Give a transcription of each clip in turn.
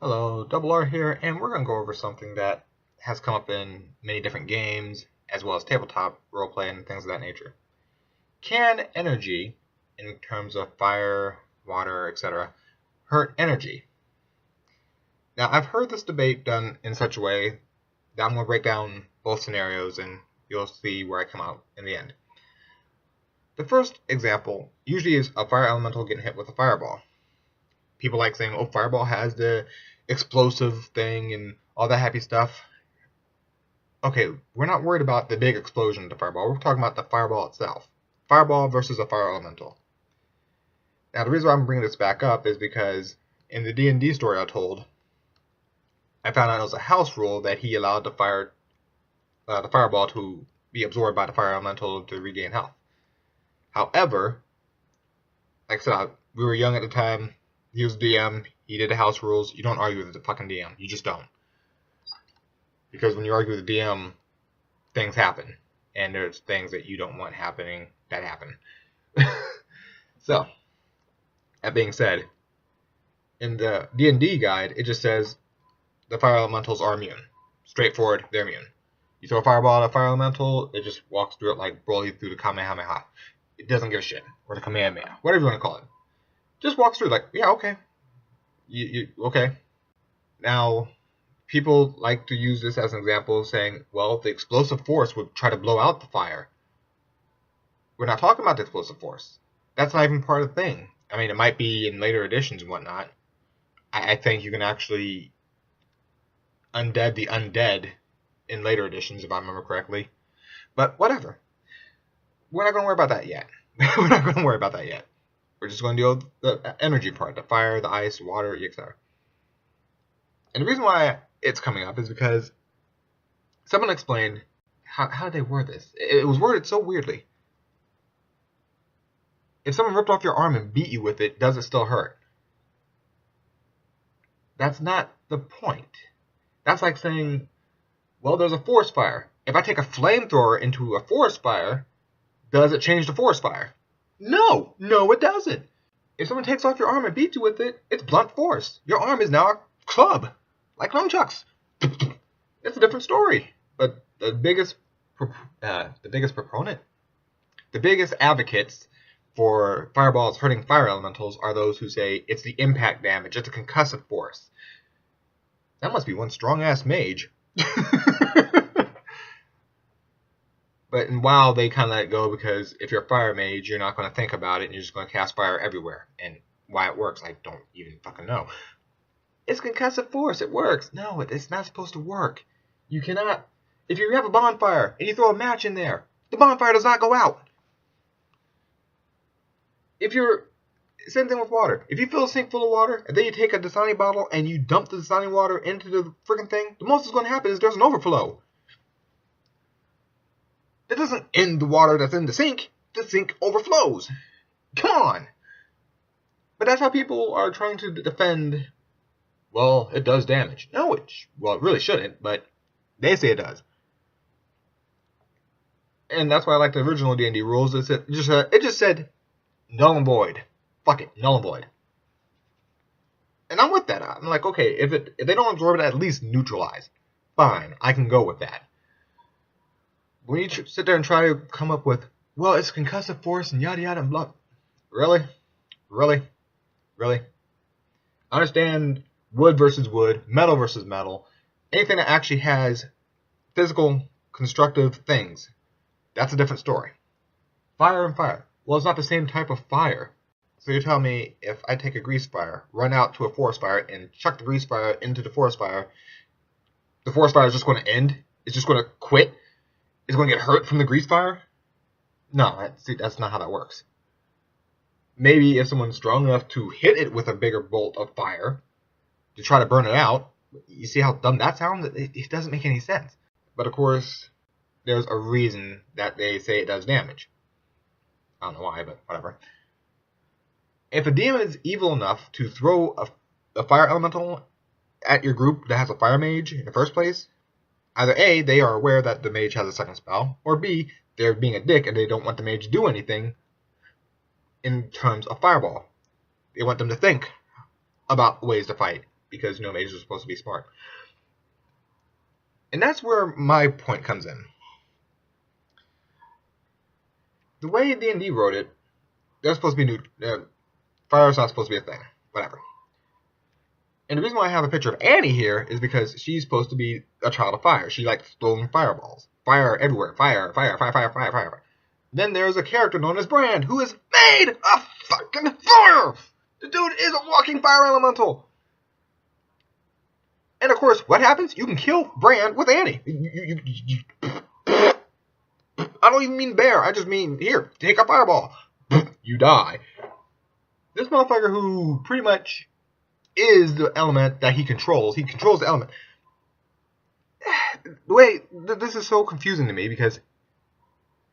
Hello, Double R here, and we're going to go over something that has come up in many different games, and we're going to go over something that has come up in many different games, as well as tabletop, roleplay, and things of that nature. Can energy, in terms of fire, water, etc., hurt energy? Now, I've heard this debate done in such a way that I'm going to break down both scenarios, and you'll see where I come out in the end. The first example usually is a fire elemental getting hit with a fireball. People like saying, oh, fireball has the explosive thing and all that happy stuff. Okay, we're not worried about the big explosion of the fireball. We're talking about the fireball itself. Fireball versus a fire elemental. Now, the reason why I'm bringing this back up is because in the D&D story I told, I found out it was a house rule that he allowed the fireball to be absorbed by the fire elemental to regain health. However, like I said, we were young at the time. He was DM. He did the house rules. You don't argue with the fucking DM. You just don't. Because when you argue with the DM, things happen. And there's things that you don't want happening that happen. So, that being said, in the D&D guide, it just says the fire elementals are immune. Straightforward, they're immune. You throw a fireball at a fire elemental, it just walks through it like Broly through the Kamehameha. It doesn't give a shit. Or the Kamehameha. Whatever you want to call it. Just walks through like, yeah, okay. Okay. Now, people like to use this as an example of saying, well, the explosive force would try to blow out the fire. We're not talking about the explosive force. That's not even part of the thing. I mean, it might be in later editions and whatnot. I think you can actually undead the undead in later editions, if I remember correctly. But whatever. We're not going to worry about that yet. We're not going to worry about that yet. We're just going to deal with the energy part, the fire, the ice, water, etc. And the reason why it's coming up is because someone explained how did they word this? It was worded so weirdly. If someone ripped off your arm and beat you with it, does it still hurt? That's not the point. That's like saying, well, there's a forest fire. If I take a flamethrower into a forest fire, does it change the forest fire? No, it doesn't. If someone takes off your arm and beats you with it, it's blunt force. Your arm is now a club, like nunchucks. It's a different story. But the biggest advocates for fireballs hurting fire elementals are those who say it's the impact damage, it's a concussive force. That must be one strong-ass mage. But in WoW, they kind of let it go because if you're a fire mage, you're not going to think about it and you're just going to cast fire everywhere. And why it works, I don't even fucking know. It's concussive force. It works. No, it's not supposed to work. You cannot... If you have a bonfire and you throw a match in there, the bonfire does not go out. Same thing with water. If you fill a sink full of water and then you take a Dasani bottle and you dump the Dasani water into the freaking thing, the most that's going to happen is there's an overflow. That doesn't end the water that's in the sink. The sink overflows. Come on. But that's how people are trying to defend, well, it does damage. No, it really shouldn't, but they say it does. And that's why I like the original D&D rules. It just said null and void. Fuck it, null and void. And I'm with that. I'm like, okay, if they don't absorb it, at least neutralize. Fine, I can go with that. When you sit there and try to come up with, well, it's concussive force and yada yada and blah. Really? I understand wood versus wood, metal versus metal. Anything that actually has physical, constructive things. That's a different story. Fire and fire. Well, it's not the same type of fire. So you're telling me if I take a grease fire, run out to a forest fire, and chuck the grease fire into the forest fire is just going to end? It's just going to quit? Is going to get hurt from the grease fire? No, that's not how that works. Maybe if someone's strong enough to hit it with a bigger bolt of fire to try to burn it out, you see how dumb that sounds? It doesn't make any sense. But of course, there's a reason that they say it does damage. I don't know why, but whatever. If a demon is evil enough to throw a fire elemental at your group that has a fire mage in the first place, either A, they are aware that the mage has a second spell, or B, they're being a dick and they don't want the mage to do anything in terms of fireball. They want them to think about ways to fight. because mages are supposed to be smart. And that's where my point comes in. The way D&D wrote it, there's supposed to be fire's not supposed to be a thing. Whatever. And the reason why I have a picture of Annie here is because she's supposed to be a child of fire. She likes throwing fireballs. Fire everywhere. Fire, fire, fire, fire, fire, fire. Then there's a character known as Brand who is made of fucking fire! The dude is a walking fire elemental. And of course, what happens? You can kill Brand with Annie. I don't even mean bear. I just mean, here, take a fireball. You die. This motherfucker who pretty much is the element that he controls. He controls the element. The way this is so confusing to me because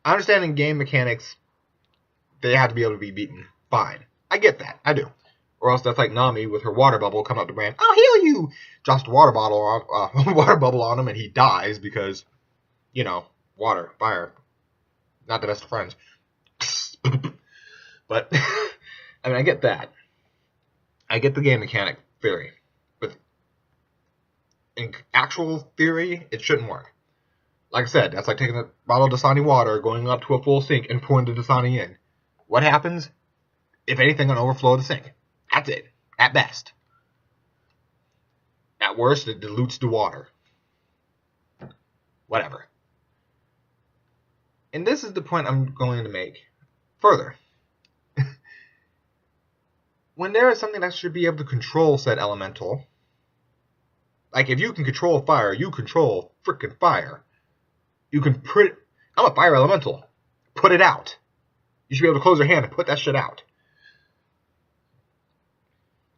I understand in game mechanics they have to be able to be beaten. Fine. I get that. I do. Or else that's like Nami with her water bubble come up to Brand. I'll heal you! Drops the water bottle on, water bubble on him and he dies because, water, fire. Not the best of friends. But, I mean, I get that. I get the game mechanic theory. But in actual theory, it shouldn't work. Like I said, that's like taking a bottle of Dasani water, going up to a full sink, and pouring the Dasani in. What happens? If anything, an overflow of the sink. That's it. At best. At worst, it dilutes the water. Whatever. And this is the point I'm going to make further. When there is something that should be able to control said elemental, like if you can control fire, you control frickin' fire. You can put it, I'm a fire elemental. Put it out. You should be able to close your hand and put that shit out.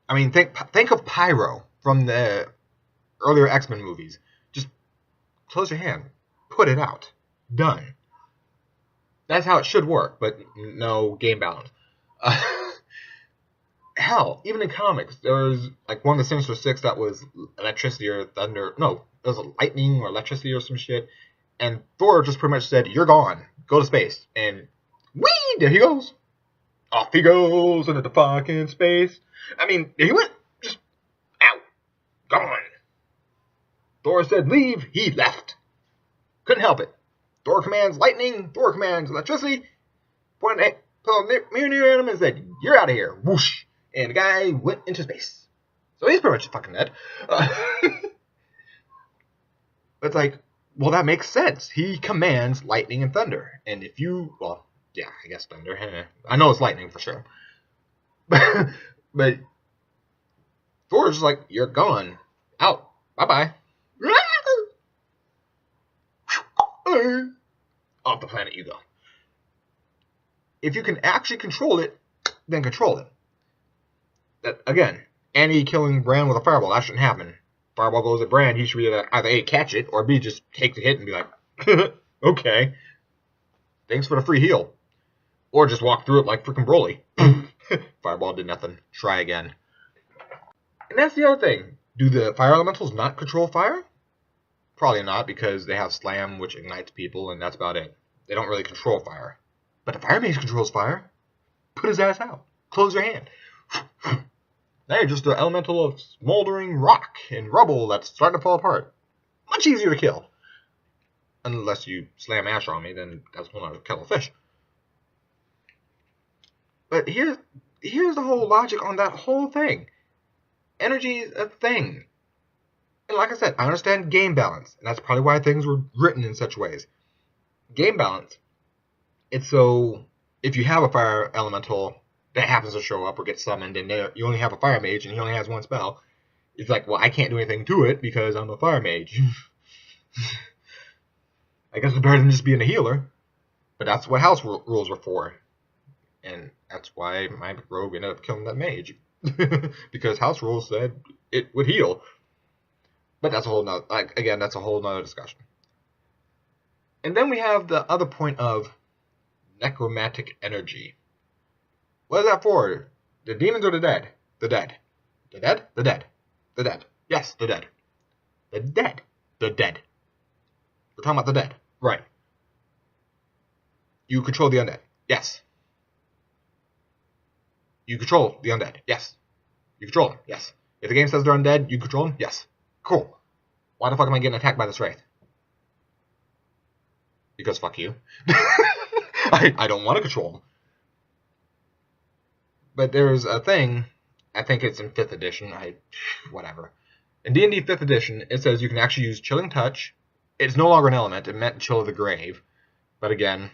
I mean, think of Pyro from the earlier X-Men movies. Just close your hand. Put it out. Done. That's how it should work, but no game balance. Hell, even in comics, there was like one of the Sinister Six that was electricity or thunder. No, it was lightning or electricity or some shit. And Thor just pretty much said, "You're gone. Go to space." And whee, there he goes. Off he goes into the fucking space. I mean, there he went. Just out. Gone. Thor said leave. He left. Couldn't help it. Thor commands lightning. Thor commands electricity. Pointed at mirror near him and said, "You're out of here." Whoosh. And the guy went into space. So he's pretty much fucking dead. It's like, well, that makes sense. He commands lightning and thunder. And if you, well, yeah, I guess thunder. I know it's lightning for sure. But Thor's just like, you're gone. Out. Bye-bye. Off the planet you go. If you can actually control it, then control it. That, again, Annie killing Bran with a fireball, that shouldn't happen. Fireball goes at Bran, he should be either A, catch it, or B, just take the hit and be like, okay. Thanks for the free heal. Or just walk through it like frickin' Broly. Fireball did nothing. Try again. And that's the other thing. Do the fire elementals not control fire? Probably not, because they have Slam, which ignites people, and that's about it. They don't really control fire. But the fire mage controls fire. Put his ass out. Close your hand. Now you're just an elemental of smoldering rock and rubble that's starting to fall apart. Much easier to kill. Unless you slam ash on me, then that's one other kettle of fish. But here's the whole logic on that whole thing. Energy is a thing. And like I said, I understand game balance. And that's probably why things were written in such ways. Game balance. It's so, if you have a fire elemental that happens to show up or get summoned, and you only have a fire mage and he only has one spell, it's like, well, I can't do anything to it because I'm a fire mage. I guess it's better than just being a healer. But that's what house rules were for. And that's why my rogue ended up killing that mage. Because house rules said it would heal. But that's a whole nother, again, that's a whole nother discussion. And then we have the other point of necromantic energy. What is that for? The demons or the dead? The dead. The dead? The dead. The dead. Yes, the dead. The dead. The dead. We're talking about the dead. Right. You control the undead. Yes. You control the undead. Yes. You control them. Yes. If the game says they're undead, you control them? Yes. Cool. Why the fuck am I getting attacked by this wraith? Because fuck you. I don't want to control them. But there's a thing, I think it's in 5th edition, whatever. In D&D 5th edition, it says you can actually use Chilling Touch. It's no longer an element, it meant Chill of the Grave. But again,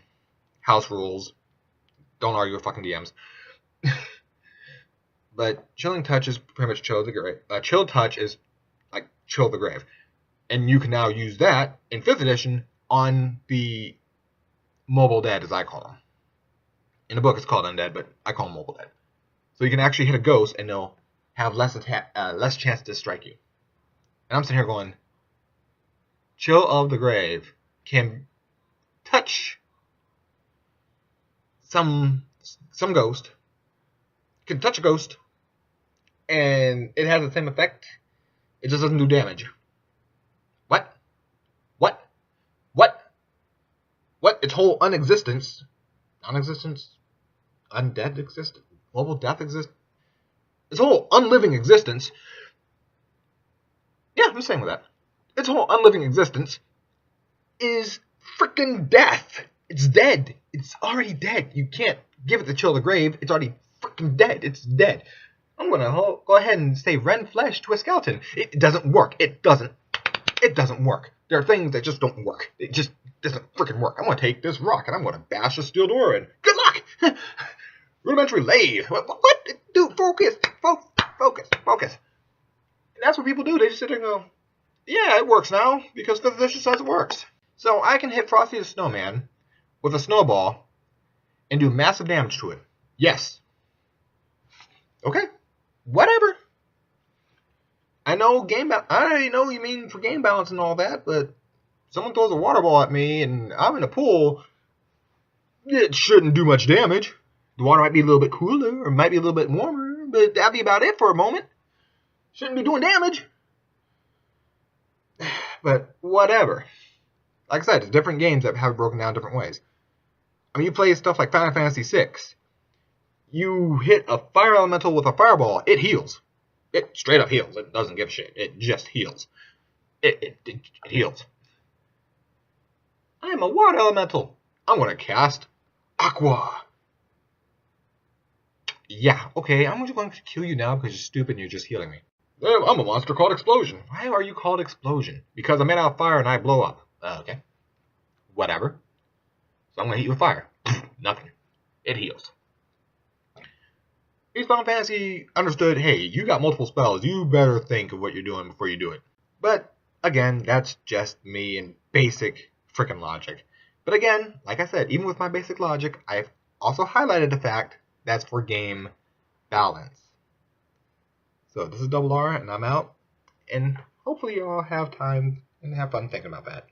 house rules. Don't argue with fucking DMs. But Chilling Touch is pretty much Chill of the Grave. Chill Touch is like Chill of the Grave. And you can now use that in 5th edition on the mobile dead, as I call them. In the book, it's called undead, but I call them mobile dead. So you can actually hit a ghost, and they'll have less chance to strike you. And I'm sitting here going, Chill of the Grave can touch some ghost, can touch a ghost, and it has the same effect. It just doesn't do damage. What? Its whole undead existence, global death existence, its whole unliving existence. Yeah, I'm saying with that. Its whole unliving existence is freaking death. It's dead. It's already dead. You can't give it the Chill of the Grave. It's already freaking dead. It's dead. I'm gonna go ahead and say rend flesh to a skeleton. It doesn't work. It doesn't work. There are things that just don't work. It just doesn't freaking work. I'm gonna take this rock and I'm gonna bash a steel door in. Good luck. Rudimentary lathe. What? Dude, focus. And that's what people do. They just sit there and go, yeah, it works now because 5th edition says it works. So I can hit Frosty the Snowman with a snowball and do massive damage to it. Yes. Okay. Whatever. I know I already know you mean for game balance and all that, but someone throws a water ball at me and I'm in a pool, it shouldn't do much damage. The water might be a little bit cooler or might be a little bit warmer, but that'd be about it for a moment. Shouldn't be doing damage. But whatever. Like I said, it's different games that have it broken down different ways. I mean, you play stuff like Final Fantasy VI. You hit a fire elemental with a fireball, it heals. It straight up heals. It doesn't give a shit. It just heals. It heals. I'm a water elemental. I'm going to cast Aqua. Yeah, okay, I'm just going to kill you now because you're stupid and you're just healing me. I'm a monster called Explosion. Why are you called Explosion? Because I'm made out of fire and I blow up. Okay. Whatever. So I'm going to hit you with fire. Nothing. It heals. Each Final Fantasy understood, hey, you got multiple spells. You better think of what you're doing before you do it. But, again, that's just me and basic frickin' logic. But again, like I said, even with my basic logic, I've also highlighted the fact that's for game balance. So this is Double R, and I'm out. And hopefully you all have time and have fun thinking about that.